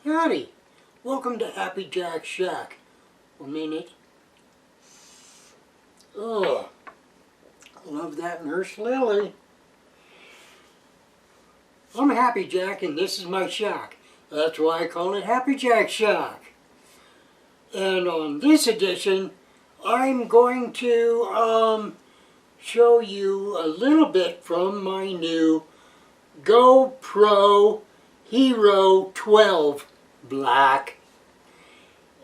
Howdy! Welcome to Happy Jack's Shack. 1 minute. Oh, I love that Nurse Lily. I'm Happy Jack and this is my shack. That's why I call it Happy Jack's Shack. And on this edition, I'm going to show you a little bit from my new GoPro Hero 12 Black.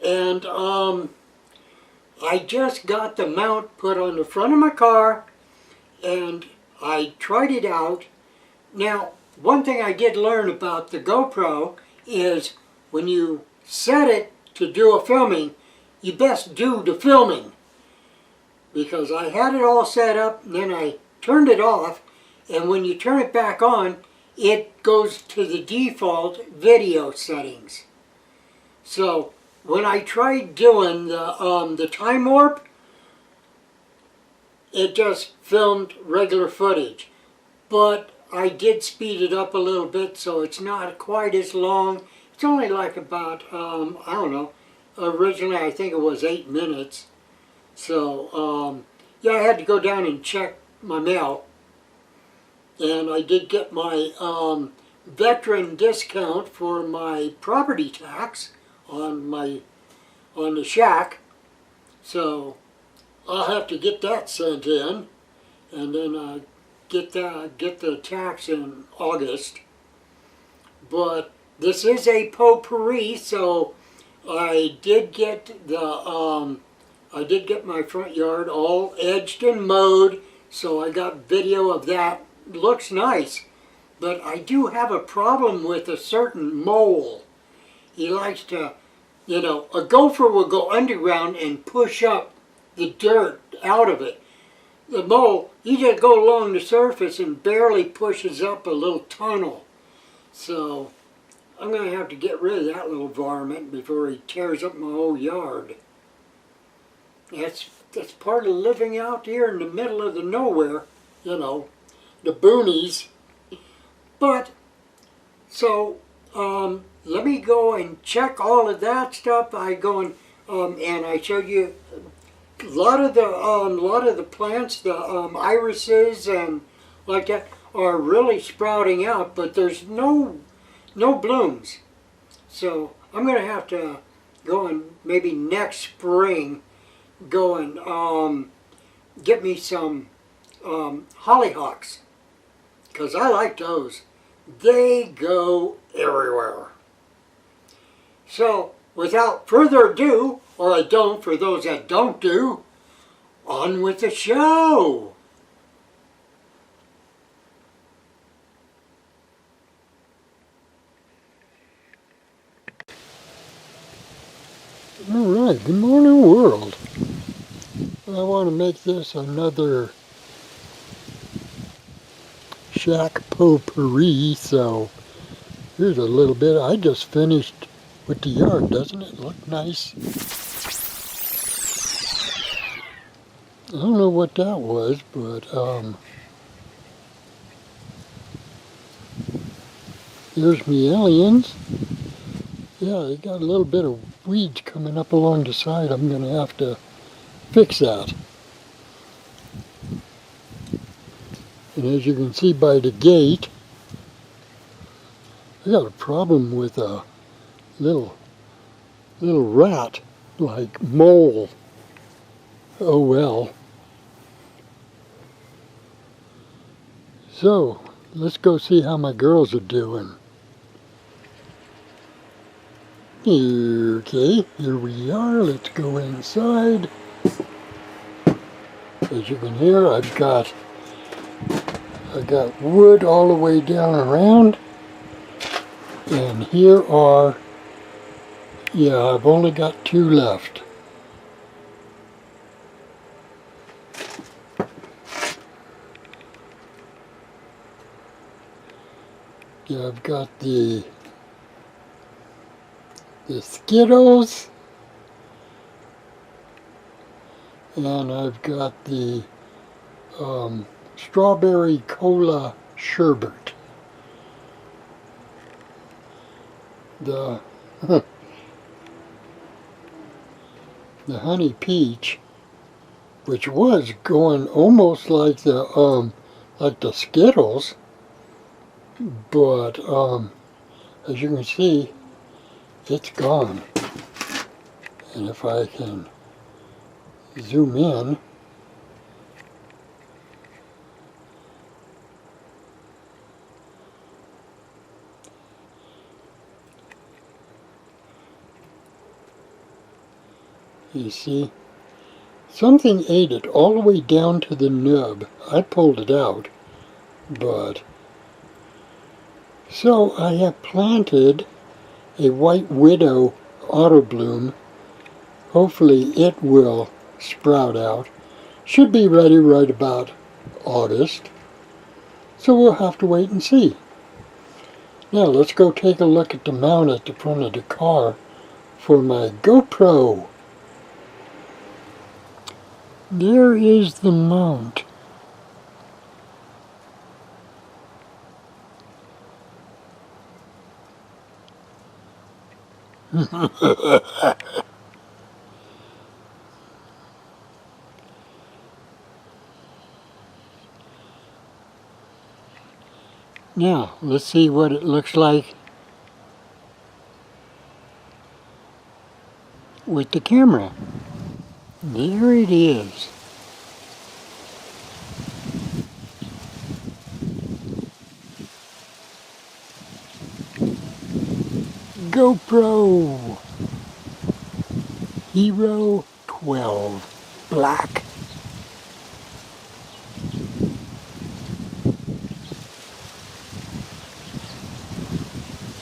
And I just got the mount put on the front of my car and I tried it out. Now, one thing I did learn about the GoPro is when you set it to do a filming, you best do the filming. Because I had it all set up and then I turned it off, and when you turn it back on, it goes to the default video settings. So when I tried doing the time warp, it just filmed regular footage. But I did speed it up a little bit so it's not quite as long. It's only like about, I don't know, originally I think it was 8 minutes. So, yeah, I had to go down and check my mail. And I did get my veteran discount for my property tax on the shack. So I'll have to get that sent in, and then get the tax in August. But this is a potpourri, so I did get my front yard all edged and mowed, so I got video of that. Looks nice, but I do have a problem with a certain mole. He likes to, you know, a gopher will go underground and push up the dirt out of it. The mole, he just goes along the surface and barely pushes up a little tunnel. So I'm going to have to get rid of that little varmint before he tears up my whole yard. That's part of living out here in the middle of the nowhere, you know, the boonies. But, so, let me go and check all of that stuff. I go and I showed you a lot of the plants, the irises and like that are really sprouting out, but there's no blooms. So I'm going to have to go and maybe next spring go and get me some hollyhocks, because I like those. They go everywhere. So without further ado, or I don't for those that don't do, on with the show. Alright, good morning world. I want to make this another shack potpourri, so here's a little bit. I just finished with the yard. Doesn't it look nice? I don't know what that was, but here's me aliens. Yeah, they got a little bit of weeds coming up along the side. I'm going to have to fix that. And as you can see by the gate, I got a problem with a little rat, like mole. Oh well. So, let's go see how my girls are doing. Okay, here we are. Let's go inside. As you can hear, I got wood all the way down around. And here are, yeah, I've only got 2 left. Yeah, I've got the Skittles, and I've got the strawberry cola sherbet. The The honey peach, which was going almost like the Skittles, but as you can see, it's gone. And if I can zoom in, you see, something ate it all the way down to the nub. I pulled it out, but so I have planted a white widow auto bloom. Hopefully it will sprout out. Should be ready right about August. So we'll have to wait and see. Now let's go take a look at the mount at the front of the car for my GoPro. There is the mount. Now, let's see what it looks like with the camera. There it is. GoPro Hero 12 Black.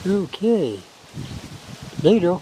Okay, later.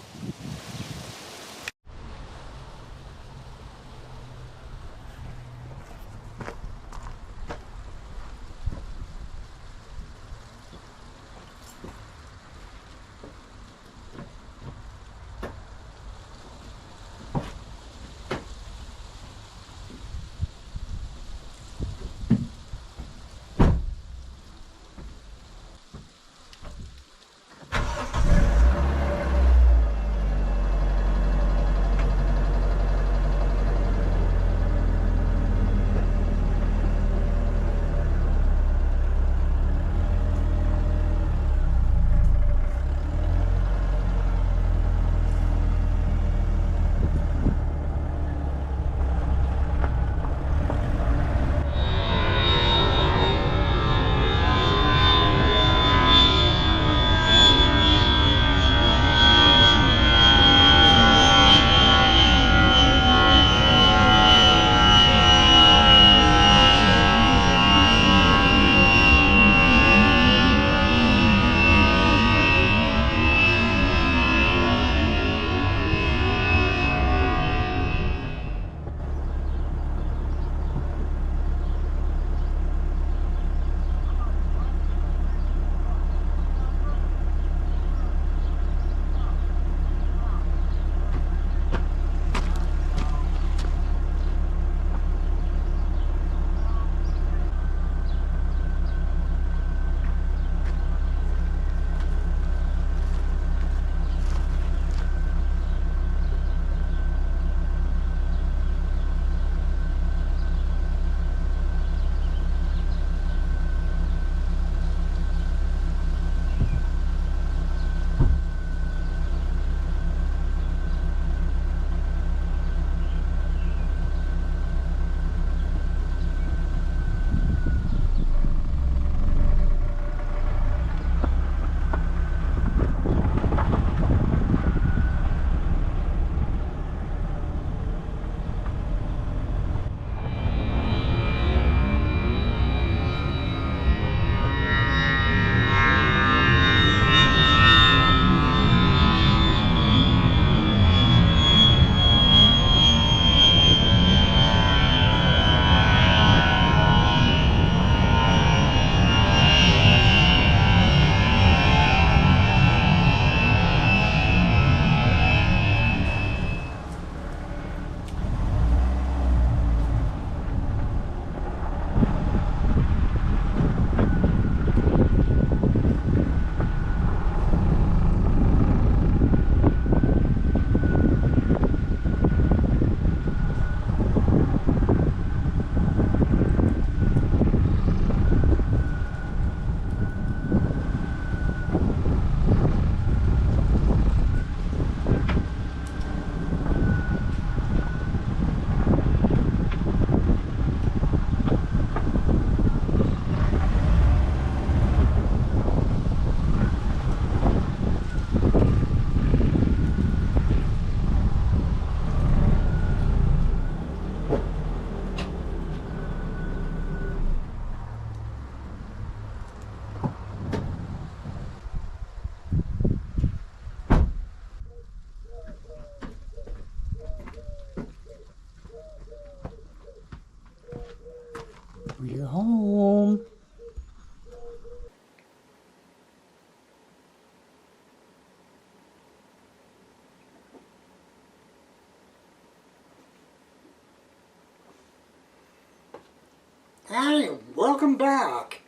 Hey, welcome back.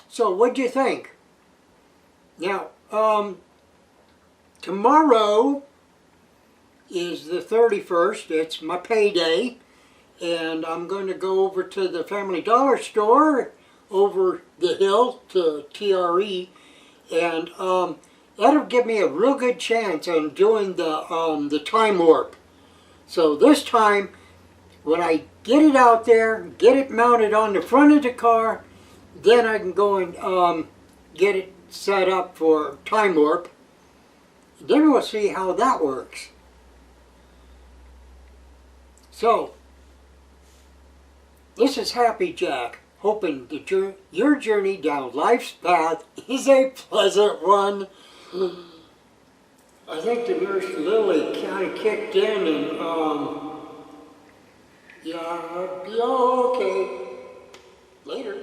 So, what'd you think? Now, tomorrow is the 31st. It's my payday. And I'm going to go over to the Family Dollar store over the hill to TRE. And that'll give me a real good chance on doing the time warp. So this time, when I get it out there, get it mounted on the front of the car, then I can go and get it set up for time warp. Then we'll see how that works. So, this is Happy Jack, hoping that your journey down life's path is a pleasant one. I think the nurse Lily kind of kicked in and, yeah, I'll be okay. Later.